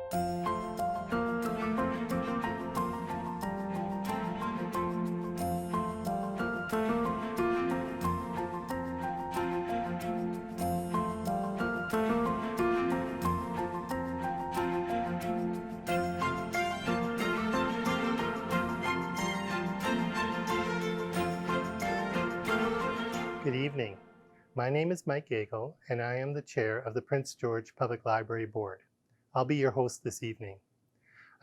Good evening. My name is Mike Gagel, and I am the chair of the Prince George Public Library Board. I'll be your host this evening.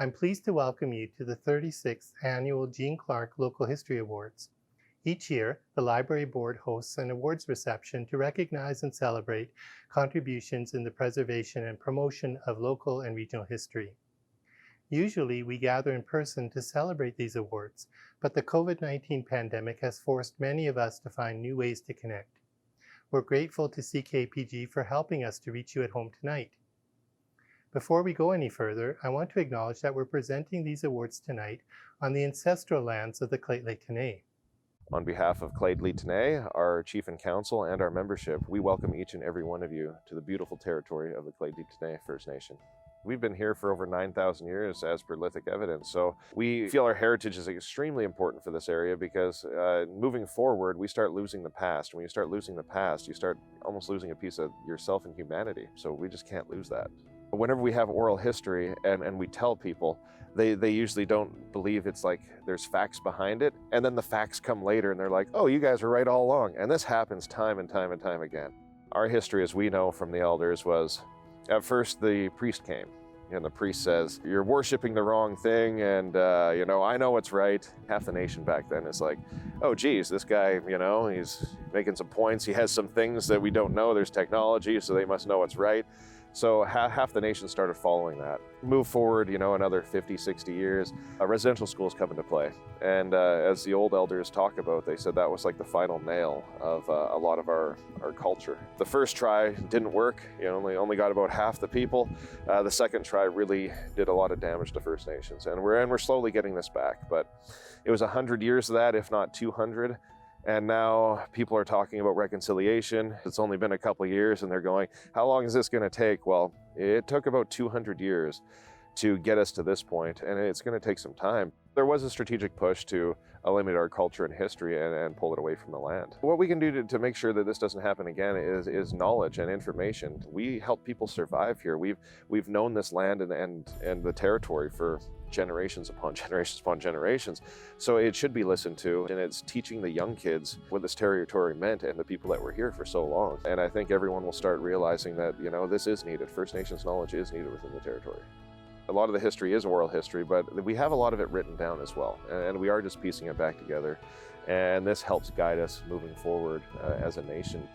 I'm pleased to welcome you to the 36th Annual Jeanne Clarke Local History Awards. Each year, the Library Board hosts an awards reception to recognize and celebrate contributions in the preservation and promotion of local and regional history. Usually, we gather in person to celebrate these awards, but the COVID-19 pandemic has forced many of us to find new ways to connect. We're grateful to CKPG for helping us to reach you at home tonight. Before we go any further, I want to acknowledge that we're presenting these awards tonight on the ancestral lands of the Lheidli-T'enneh. On behalf of Lheidli-T'enneh, our Chief and Council, and our membership, we welcome each and every one of you to the beautiful territory of the Lheidli-T'enneh First Nation. We've been here for over 9,000 years as per lithic evidence, so we feel our heritage is extremely important for this area because moving forward, we start losing the past. When you start losing the past, you start almost losing a piece of yourself and humanity, so we just can't lose that. Whenever we have oral history and we tell people, they usually don't believe it's like there's facts behind it, and then the facts come later and they're like, oh, you guys were right all along, and this happens time and time and time again. Our history, as we know from the elders, was at first the priest came, and the priest says, you're worshiping the wrong thing, and I know what's right. Half the nation back then is like, oh geez, this guy, he's making some points, he has some things that we don't know, there's technology, so they must know what's right. So half the nation started following that. Move forward, another 50, 60 years, residential schools come into play. And as the old elders talk about, they said that was like the final nail of a lot of our culture. The first try didn't work, only got about half the people. The second try really did a lot of damage to First Nations. And we're slowly getting this back, but it was 100 years of that, if not 200. And now people are talking about reconciliation. It's only been a couple of years and they're going, how long is this going to take? Well, it took about 200 years to get us to this point, and it's going to take some time. There was a strategic push to eliminate our culture and history and pull it away from the land. What we can do to make sure that this doesn't happen again is knowledge and information. We help people survive here. We've known this land and the territory for generations upon generations upon generations. So it should be listened to, and it's teaching the young kids what this territory meant and the people that were here for so long. And I think everyone will start realizing that, this is needed. First Nations knowledge is needed within the territory. A lot of the history is oral history, but we have a lot of it written down as well. And we are just piecing it back together. And this helps guide us moving forward as a nation.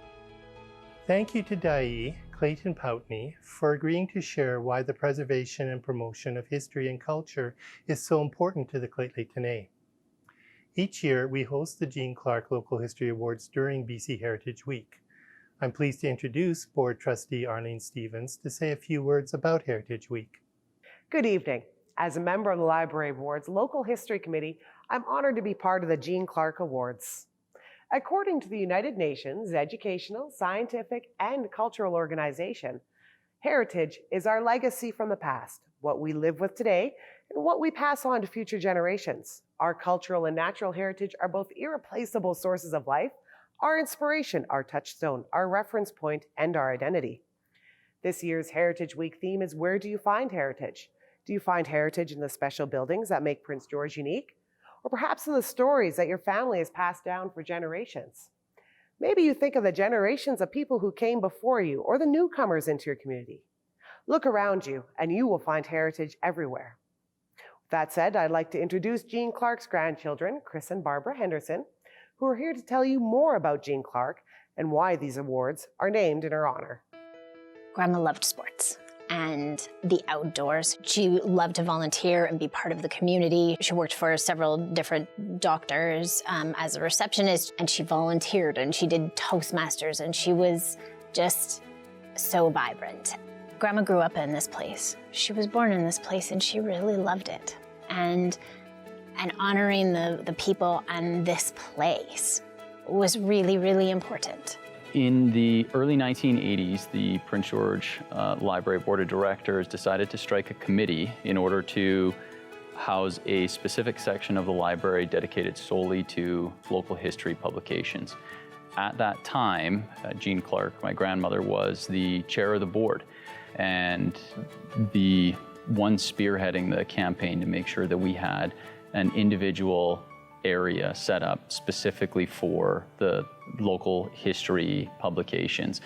Thank you to Dai Clayton Poutney for agreeing to share why the preservation and promotion of history and culture is so important to the Lheidli-T'enneh. Each year, we host the Jeanne Clarke Local History Awards during BC Heritage Week. I'm pleased to introduce Board Trustee Arlene Stevens to say a few words about Heritage Week. Good evening. As a member of the Library Board's Local History Committee, I'm honored to be part of the Jeanne Clarke Awards. According to the United Nations Educational, Scientific, and Cultural Organization, heritage is our legacy from the past, what we live with today, and what we pass on to future generations. Our cultural and natural heritage are both irreplaceable sources of life, our inspiration, our touchstone, our reference point, and our identity. This year's Heritage Week theme is, where do you find heritage? Do you find heritage in the special buildings that make Prince George unique? Or perhaps in the stories that your family has passed down for generations? Maybe you think of the generations of people who came before you or the newcomers into your community. Look around you and you will find heritage everywhere. With that said, I'd like to introduce Jeanne Clarke's grandchildren, Chris and Barbara Henderson, who are here to tell you more about Jeanne Clarke and why these awards are named in her honor. Grandma loved sports and the outdoors. She loved to volunteer and be part of the community. She worked for several different doctors as a receptionist, and she volunteered and she did Toastmasters, and she was just so vibrant. Grandma grew up in this place. She was born in this place and she really loved it. And honoring the people and this place was really, really important. In the early 1980s, the Prince George Library Board of Directors decided to strike a committee in order to house a specific section of the library dedicated solely to local history publications. At that time, Jeanne Clarke, my grandmother, was the chair of the board and the one spearheading the campaign to make sure that we had an individual area set up specifically for the local history publications.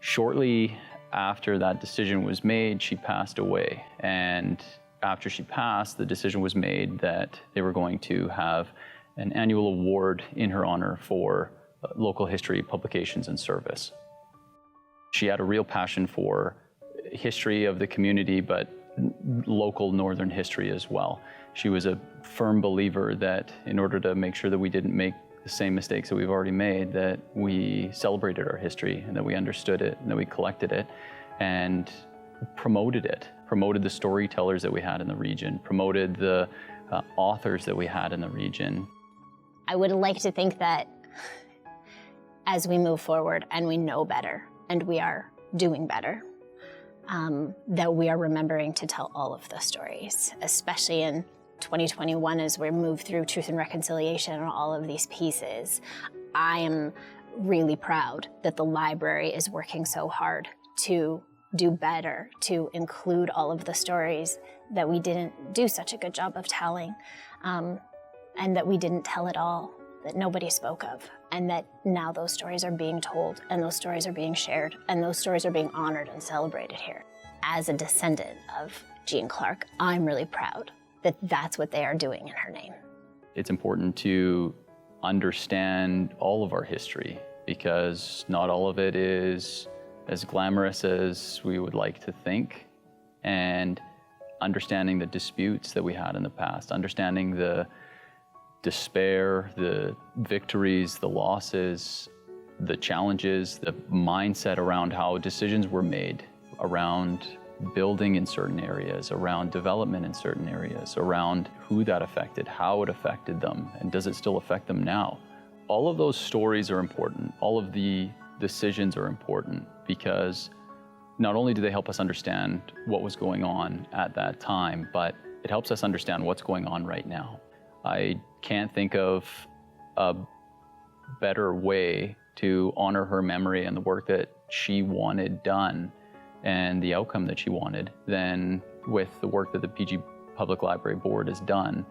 Shortly after that decision was made, she passed away. And after she passed, the decision was made that they were going to have an annual award in her honor for local history publications and service. She had a real passion for history of the community, but local northern history as well. She was a firm believer that in order to make sure that we didn't make the same mistakes that we've already made, that we celebrated our history and that we understood it and that we collected it and promoted it, promoted the storytellers that we had in the region, promoted the authors that we had in the region. I would like to think that as we move forward and we know better and we are doing better, that we are remembering to tell all of the stories, especially in 2021 as we move through Truth and Reconciliation and all of these pieces. I am really proud that the library is working so hard to do better, to include all of the stories that we didn't do such a good job of telling, and that we didn't tell at all, that nobody spoke of, and that now those stories are being told, and those stories are being shared, and those stories are being honored and celebrated here. As a descendant of Jeanne Clarke, I'm really proud that that's what they are doing in her name. It's important to understand all of our history because not all of it is as glamorous as we would like to think, and understanding the disputes that we had in the past, understanding the despair, the victories, the losses, the challenges, the mindset around how decisions were made around building in certain areas, around development in certain areas, around who that affected, how it affected them, and does it still affect them now? All of those stories are important. All of the decisions are important because not only do they help us understand what was going on at that time, but it helps us understand what's going on right now. I can't think of a better way to honor her memory and the work that she wanted done and the outcome that she wanted than with the work that the PG Public Library Board has done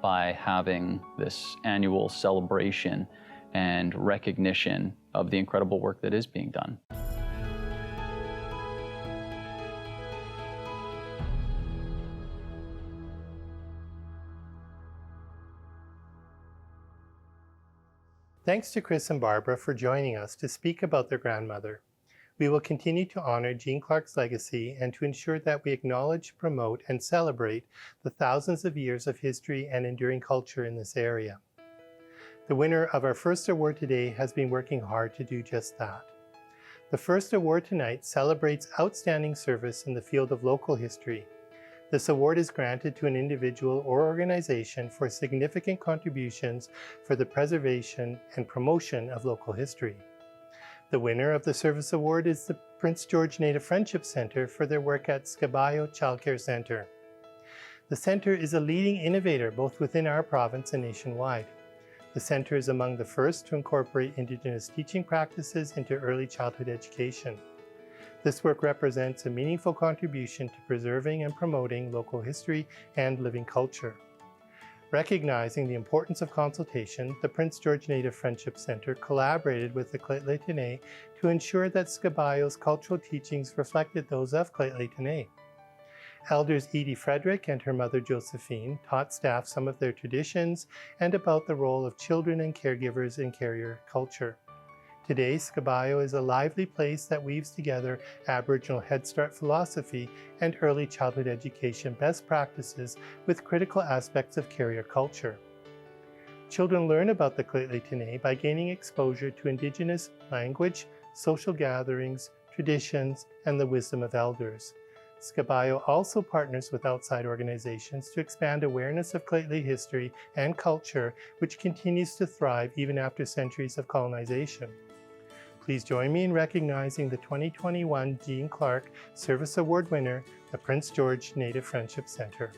by having this annual celebration and recognition of the incredible work that is being done. Thanks to Chris and Barbara for joining us to speak about their grandmother. We will continue to honor Jeanne Clarke's legacy and to ensure that we acknowledge, promote, and celebrate the thousands of years of history and enduring culture in this area. The winner of our first award today has been working hard to do just that. The first award tonight celebrates outstanding service in the field of local history. This award is granted to an individual or organization for significant contributions for the preservation and promotion of local history. The winner of the Service Award is the Prince George Native Friendship Centre for their work at Scaballo Childcare Centre. The centre is a leading innovator both within our province and nationwide. The centre is among the first to incorporate Indigenous teaching practices into early childhood education. This work represents a meaningful contribution to preserving and promoting local history and living culture. Recognizing the importance of consultation, the Prince George Native Friendship Centre collaborated with the Lheidli T'enneh to ensure that Scaballo's cultural teachings reflected those of Lheidli T'enneh. Elders Edie Frederick and her mother Josephine taught staff some of their traditions and about the role of children and caregivers in carrier culture. Today, Scaballo is a lively place that weaves together Aboriginal Head Start philosophy and early childhood education best practices with critical aspects of carrier culture. Children learn about the Lheidli T'enneh by gaining exposure to Indigenous language, social gatherings, traditions, and the wisdom of elders. Scaballo also partners with outside organizations to expand awareness of Lheidli history and culture, which continues to thrive even after centuries of colonization. Please join me in recognizing the 2021 Jeanne Clarke Service Award winner, the Prince George Native Friendship Centre.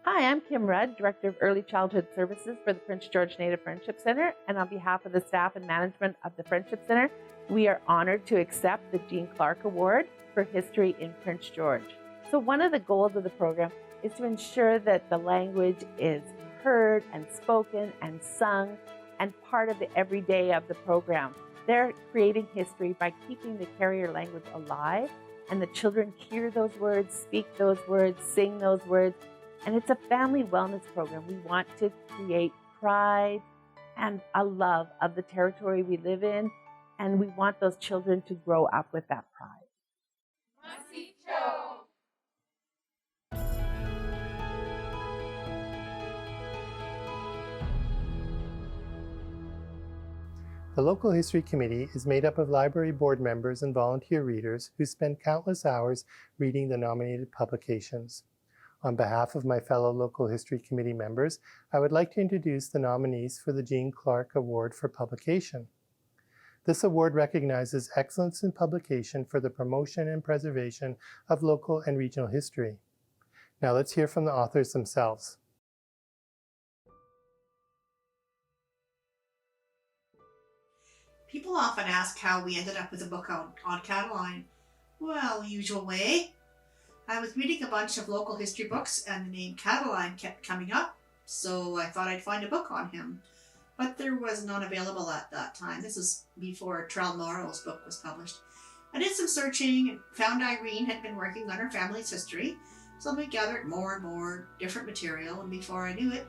Hi, I'm Kim Rudd, Director of Early Childhood Services for the Prince George Native Friendship Center, and on behalf of the staff and management of the Friendship Center, we are honored to accept the Jeanne Clarke Award for History in Prince George. So one of the goals of the program is to ensure that the language is heard and spoken and sung and part of the everyday of the program. They're creating history by keeping the carrier language alive, and the children hear those words, speak those words, sing those words. And it's a family wellness program. We want to create pride and a love of the territory we live in, and we want those children to grow up with that pride. The Local History Committee is made up of library board members and volunteer readers who spend countless hours reading the nominated publications. On behalf of my fellow Local History Committee members, I would like to introduce the nominees for the Jeanne Clarke Award for Publication. This award recognizes excellence in publication for the promotion and preservation of local and regional history. Now let's hear from the authors themselves. People often ask how we ended up with a book on Cataline. Well, usual way. I was reading a bunch of local history books and the name Cataline kept coming up, so I thought I'd find a book on him. But there was none available at that time. This is before Trell Morrow's book was published. I did some searching and found Irene had been working on her family's history, so we gathered more and more different material, and before I knew it,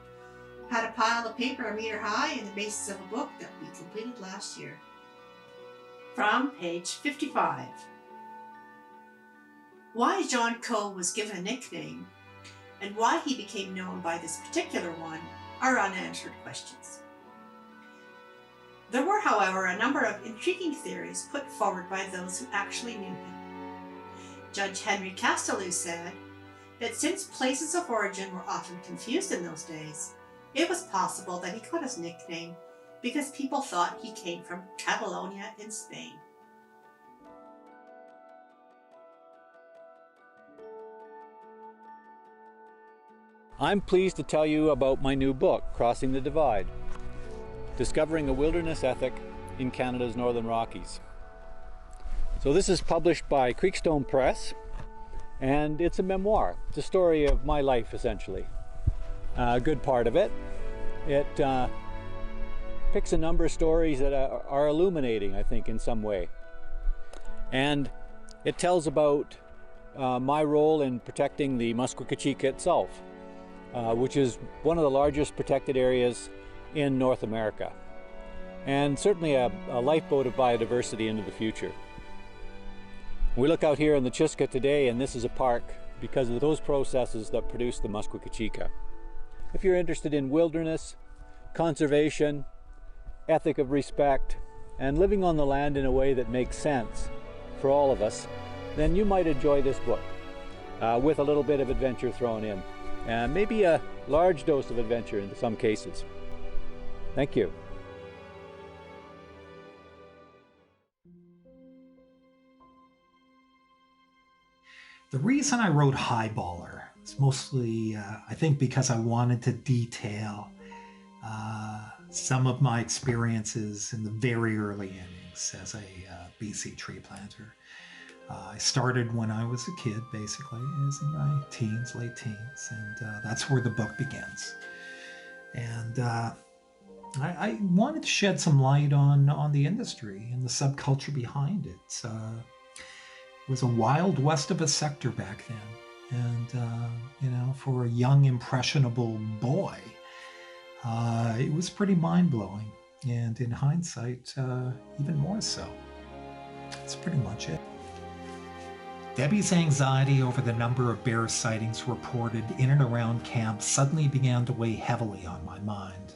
had a pile of paper a meter high and the basis of a book that we completed last year. From page 55. Why John Coe was given a nickname and why he became known by this particular one are unanswered questions. There were, however, a number of intriguing theories put forward by those who actually knew him. Judge Henry Castelou said that since places of origin were often confused in those days, it was possible that he got his nickname because people thought he came from Catalonia in Spain. I'm pleased to tell you about my new book, Crossing the Divide, Discovering a Wilderness Ethic in Canada's Northern Rockies. So this is published by Creekstone Press, and it's a memoir. It's a story of my life, essentially. A good part of it. It picks a number of stories that are illuminating, I think, in some way. And it tells about my role in protecting the Musqueam itself. Which is one of the largest protected areas in North America, and certainly a lifeboat of biodiversity into the future. We look out here in the Chiska today, and this is a park because of those processes that produce the Musqueam. If you're interested in wilderness, conservation, ethic of respect, and living on the land in a way that makes sense for all of us, then you might enjoy this book with a little bit of adventure thrown in. And maybe a large dose of adventure in some cases. Thank you. The reason I wrote Highballer is mostly, I think, because I wanted to detail some of my experiences in the very early innings as a BC tree planter. I started when I was a kid, basically, as in my teens, late teens, and that's where the book begins. And I wanted to shed some light on the industry and the subculture behind it. It was a wild west of a sector back then, and for a young, impressionable boy, it was pretty mind-blowing, and in hindsight, even more so. That's pretty much it. Debbie's anxiety over the number of bear sightings reported in and around camp suddenly began to weigh heavily on my mind.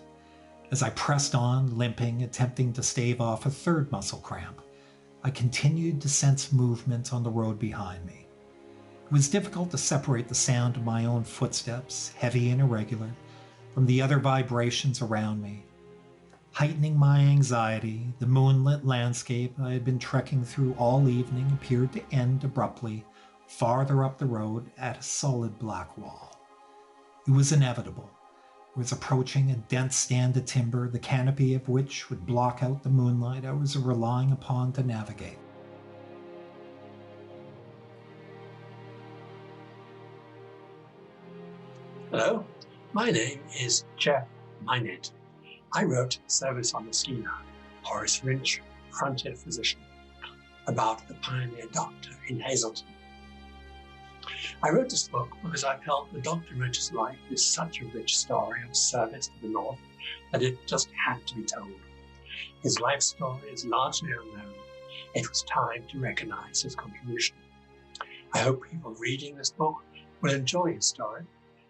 As I pressed on, limping, attempting to stave off a third muscle cramp, I continued to sense movement on the road behind me. It was difficult to separate the sound of my own footsteps, heavy and irregular, from the other vibrations around me. Heightening my anxiety, the moonlit landscape I had been trekking through all evening appeared to end abruptly, farther up the road at a solid black wall. It was inevitable. I was approaching a dense stand of timber, the canopy of which would block out the moonlight I was relying upon to navigate. Hello, my name is Jeff Minett. I wrote Service on the Schema, Horace Finch, frontier physician, about the pioneer doctor in Hazleton. I wrote this book because I felt that Dr. Finch's life is such a rich story of service to the North that it just had to be told. His life story is largely unknown. It was time to recognize his contribution. I hope people reading this book will enjoy his story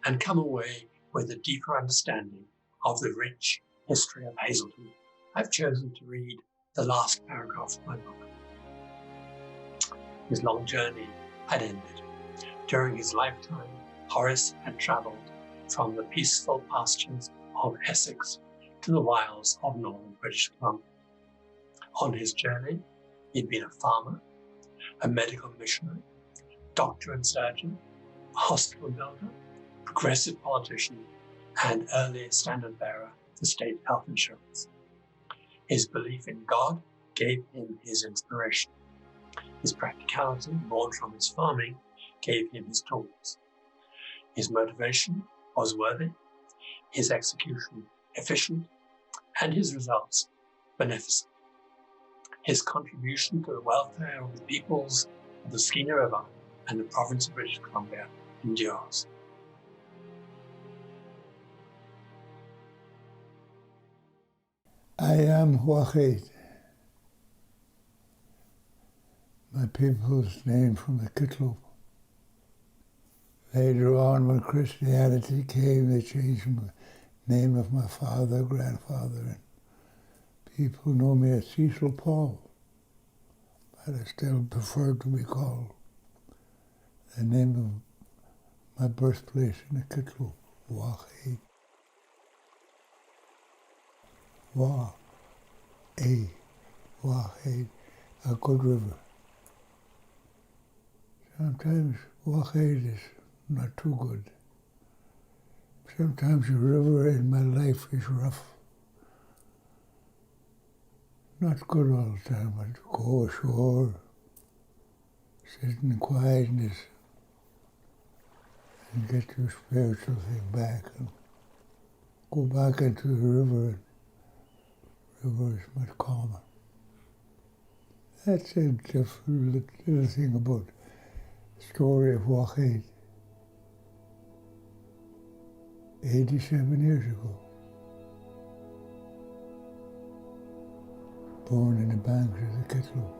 and come away with a deeper understanding of the rich history of Hazleton. I've chosen to read the last paragraph of my book. His long journey had ended. During his lifetime, Horace had travelled from the peaceful pastures of Essex to the wilds of northern British Columbia. On his journey, he'd been a farmer, a medical missionary, doctor and surgeon, a hospital builder, progressive politician, and early standard-bearer for state health insurance. His belief in God gave him his inspiration. His practicality, born from his farming, gave him his tools. His motivation was worthy, his execution efficient, and his results beneficent. His contribution to the welfare of the peoples of the Skeena River and the province of British Columbia endures. I am Wachid. My people's name from the Kitloop. Later on, when Christianity came, they changed the name of my father, grandfather, and people know me as Cecil Paul, but I still prefer to be called the name of my birthplace in the Kitloop, Wachid. Wachid, a good river. Sometimes Wachid is not too good. Sometimes the river in my life is rough. Not good all the time, but go ashore, sit in quietness, and get your spiritual thing back, and go back into the river. The river is much calmer. That's a different little thing about the story of Wachid. 87 years ago. Born in the banks of the Kitloop.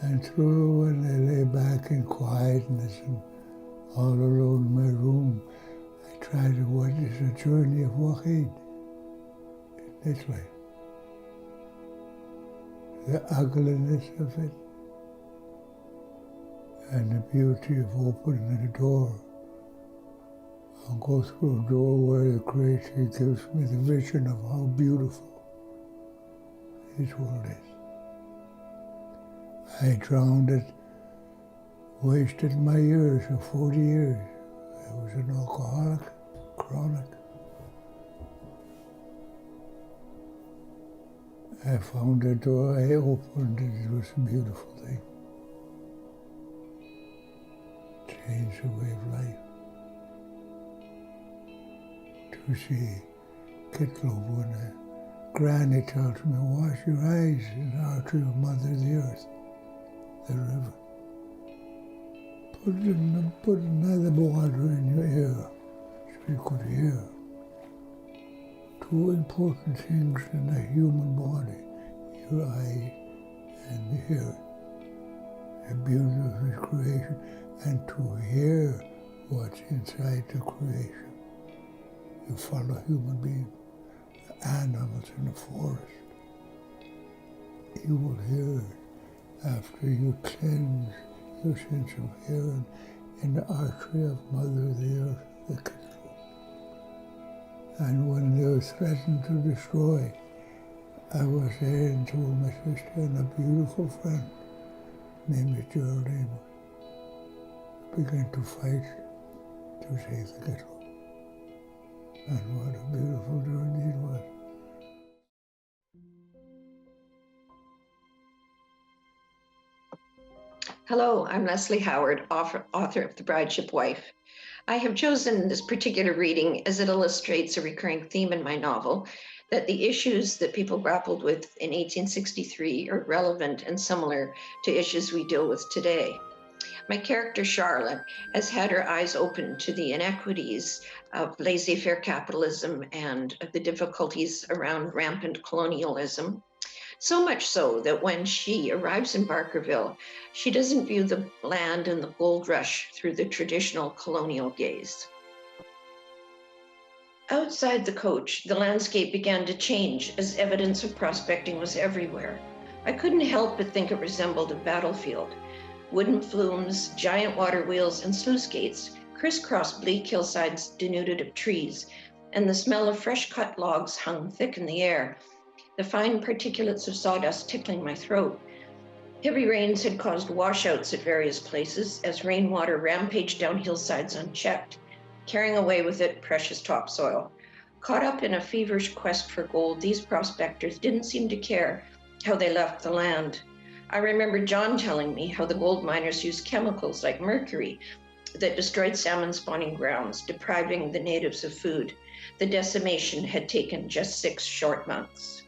And through when I lay back in quietness and all alone in my room, I try to watch the journey of Wachid in this life. The ugliness of it, and the beauty of opening the door. I'll go through a door where the Creator gives me the vision of how beautiful His world is. I drowned it, wasted my years of 40 years. I was an alcoholic, chronic. I found a door, I opened it, it was a beautiful thing. Changed the way of life. To see Kitloop when Granny tells me, wash your eyes in the artery of Mother the Earth, the river. Put another water in your ear so you could hear. Two important things in the human body, your eye and the ear. The beauty of His creation, and to hear what's inside the creation. You follow human beings, the animals in the forest. You will hear it after you cleanse your sense of hearing in the artery of Mother the Earth, the Kitloop. And when they was threatened to destroy, I was there and told my sister and a beautiful friend named Geraldine began to fight to take the ghetto. And what a beautiful Geraldine was. Hello, I'm Leslie Howard, author of The Brideship Wife. I have chosen this particular reading as it illustrates a recurring theme in my novel, that the issues that people grappled with in 1863 are relevant and similar to issues we deal with today. My character, Charlotte, has had her eyes open to the inequities of laissez-faire capitalism and the difficulties around rampant colonialism. So much so that when she arrives in Barkerville, she doesn't view the land and the gold rush through the traditional colonial gaze. Outside the coach, the landscape began to change as evidence of prospecting was everywhere. I couldn't help but think it resembled a battlefield. Wooden flumes, giant water wheels, and sluice gates crisscrossed bleak hillsides denuded of trees, and the smell of fresh-cut logs hung thick in the air, the fine particulates of sawdust tickling my throat. Heavy rains had caused washouts at various places as rainwater rampaged down hillsides unchecked, carrying away with it precious topsoil. Caught up in a feverish quest for gold, these prospectors didn't seem to care how they left the land. I remember John telling me how the gold miners used chemicals like mercury that destroyed salmon spawning grounds, depriving the natives of food. The decimation had taken just 6 short months.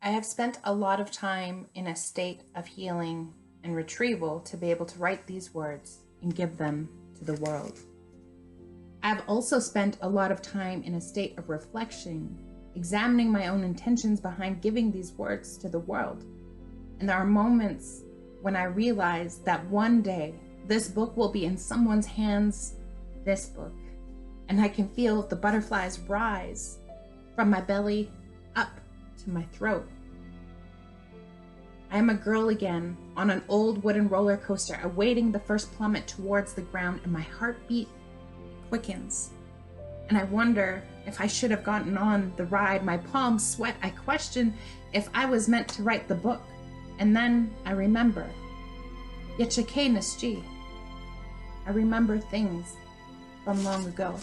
I have spent a lot of time in a state of healing and retrieval to be able to write these words and give them to the world. I have also spent a lot of time in a state of reflection, examining my own intentions behind giving these words to the world. And there are moments when I realize that one day this book will be in someone's hands, this book, and I can feel the butterflies rise from my belly up to my throat. I am a girl again on an old wooden roller coaster, awaiting the first plummet towards the ground, and my heartbeat quickens. And I wonder if I should have gotten on the ride. My palms sweat. I question if I was meant to write the book. And then I remember. Yechake Nasji. I remember things from long ago.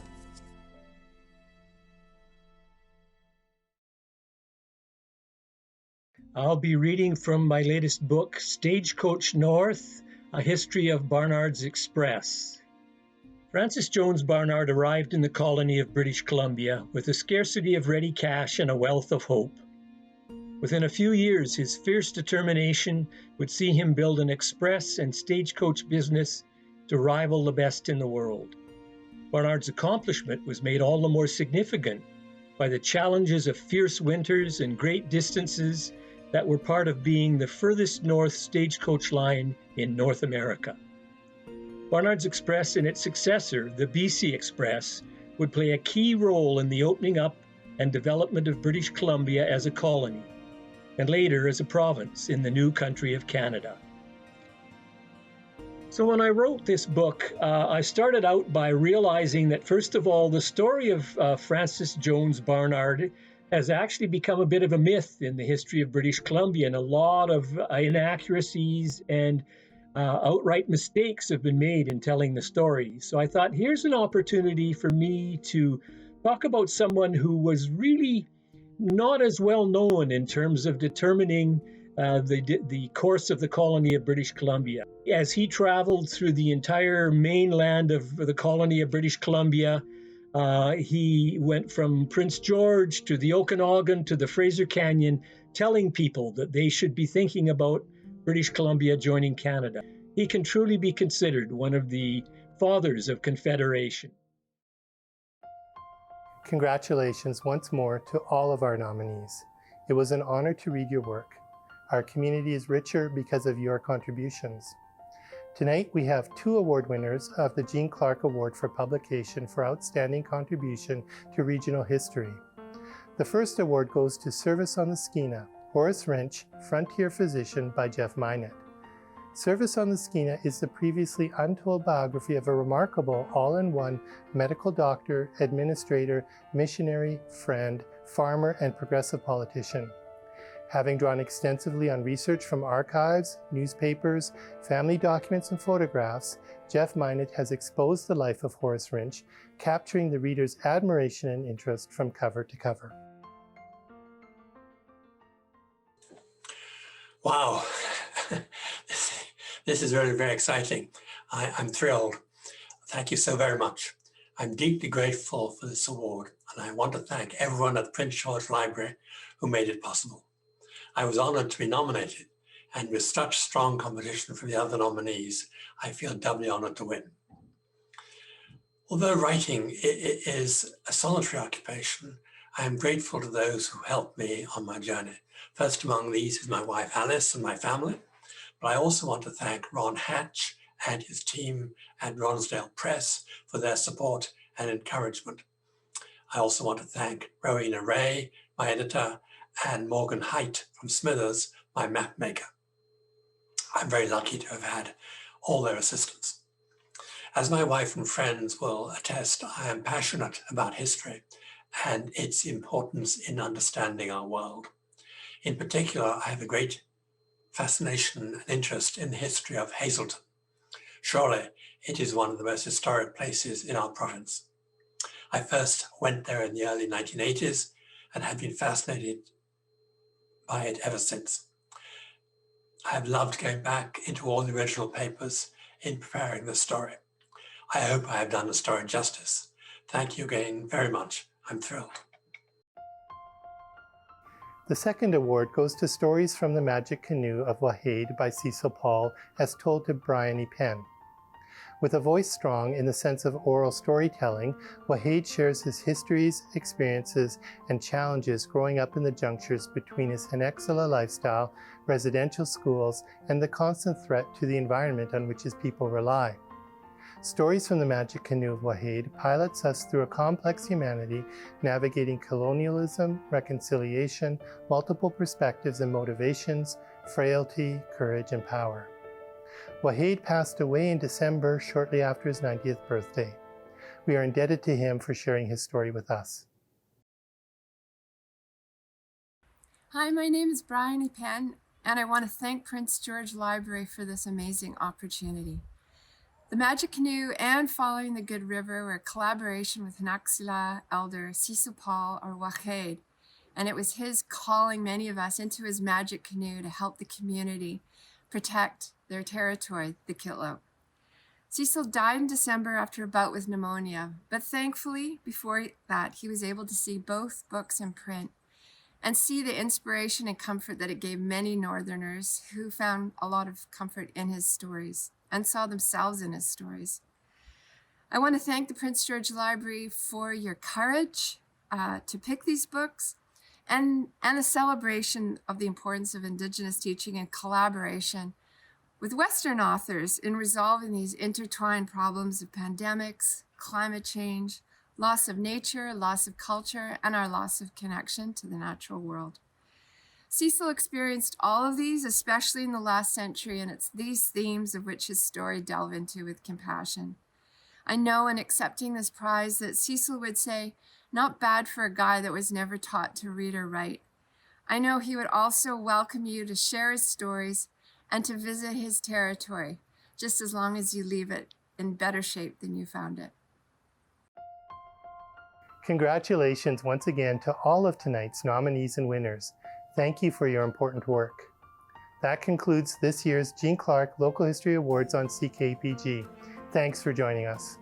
I'll be reading from my latest book, Stagecoach North, A History of Barnard's Express. Francis Jones Barnard arrived in the colony of British Columbia with a scarcity of ready cash and a wealth of hope. Within a few years, his fierce determination would see him build an express and stagecoach business to rival the best in the world. Barnard's accomplishment was made all the more significant by the challenges of fierce winters and great distances that were part of being the furthest north stagecoach line in North America. Barnard's Express and its successor, the BC Express, would play a key role in the opening up and development of British Columbia as a colony, and later as a province in the new country of Canada. So when I wrote this book, I started out by realizing that, first of all, the story of Francis Jones Barnard has actually become a bit of a myth in the history of British Columbia, and a lot of inaccuracies and outright mistakes have been made in telling the story. So I thought, here's an opportunity for me to talk about someone who was really not as well known in terms of determining the course of the colony of British Columbia. As he traveled through the entire mainland of the colony of British Columbia, he went from Prince George to the Okanagan to the Fraser Canyon, telling people that they should be thinking about British Columbia joining Canada. He can truly be considered one of the fathers of Confederation. Congratulations once more to all of our nominees. It was an honor to read your work. Our community is richer because of your contributions. Tonight, we have 2 award winners of the Jeanne Clarke Award for publication for outstanding contribution to regional history. The first award goes to Service on the Schema, Horace Wrench, Frontier Physician by Jeff Minot. Service on the Schema is the previously untold biography of a remarkable all-in-one medical doctor, administrator, missionary, friend, farmer, and progressive politician. Having drawn extensively on research from archives, newspapers, family documents, and photographs, Jeff Minot has exposed the life of Horace Rynch, capturing the reader's admiration and interest from cover to cover. Wow, this is really very exciting. I'm thrilled. Thank you so very much. I'm deeply grateful for this award, and I want to thank everyone at the Prince George Library who made it possible. I was honored to be nominated, and with such strong competition from the other nominees, I feel doubly honored to win. Although writing is a solitary occupation, I am grateful to those who helped me on my journey. First among these is my wife Alice and my family, but I also want to thank Ron Hatch and his team at Ronsdale Press for their support and encouragement. I also want to thank Rowena Ray, my editor, and Morgan Height from Smithers, my map maker. I'm very lucky to have had all their assistance. As my wife and friends will attest, I am passionate about history and its importance in understanding our world. In particular, I have a great fascination and interest in the history of Hazleton. Surely, it is one of the most historic places in our province. I first went there in the early 1980s and have been fascinated by it ever since. I have loved going back into all the original papers in preparing this story. I hope I have done the story justice. Thank you again very much. I'm thrilled. The second award goes to Stories from the Magic Canoe of Wahade by Cecil Paul, as told to Bryony Penn. With a voice strong in the sense of oral storytelling, Wahade shares his histories, experiences, and challenges growing up in the junctures between his Henexala lifestyle, residential schools, and the constant threat to the environment on which his people rely. Stories from the Magic Canoe of Wahade pilots us through a complex humanity, navigating colonialism, reconciliation, multiple perspectives and motivations, frailty, courage, and power. Wahade passed away in December, shortly after his 90th birthday. We are indebted to him for sharing his story with us. Hi, my name is Bryony Penn, and I want to thank Prince George Library for this amazing opportunity. The Magic Canoe and Following the Good River were a collaboration with Henexala elder Cecil Paul, or Wahade, and it was his calling many of us into his magic canoe to help the community protect their territory, the Kittleout. Cecil died in December after a bout with pneumonia, but thankfully, before that, he was able to see both books in print and see the inspiration and comfort that it gave many Northerners who found a lot of comfort in his stories and saw themselves in his stories. I want to thank the Prince George Library for your courage to pick these books and a celebration of the importance of Indigenous teaching and collaboration with Western authors in resolving these intertwined problems of pandemics, climate change, loss of nature, loss of culture, and our loss of connection to the natural world. Cecil experienced all of these, especially in the last century, and it's these themes of which his story delve into with compassion. I know in accepting this prize that Cecil would say, not bad for a guy that was never taught to read or write. I know he would also welcome you to share his stories and to visit his territory, just as long as you leave it in better shape than you found it. Congratulations once again to all of tonight's nominees and winners. Thank you for your important work. That concludes this year's Jeanne Clarke Local History Awards on CKPG. Thanks for joining us.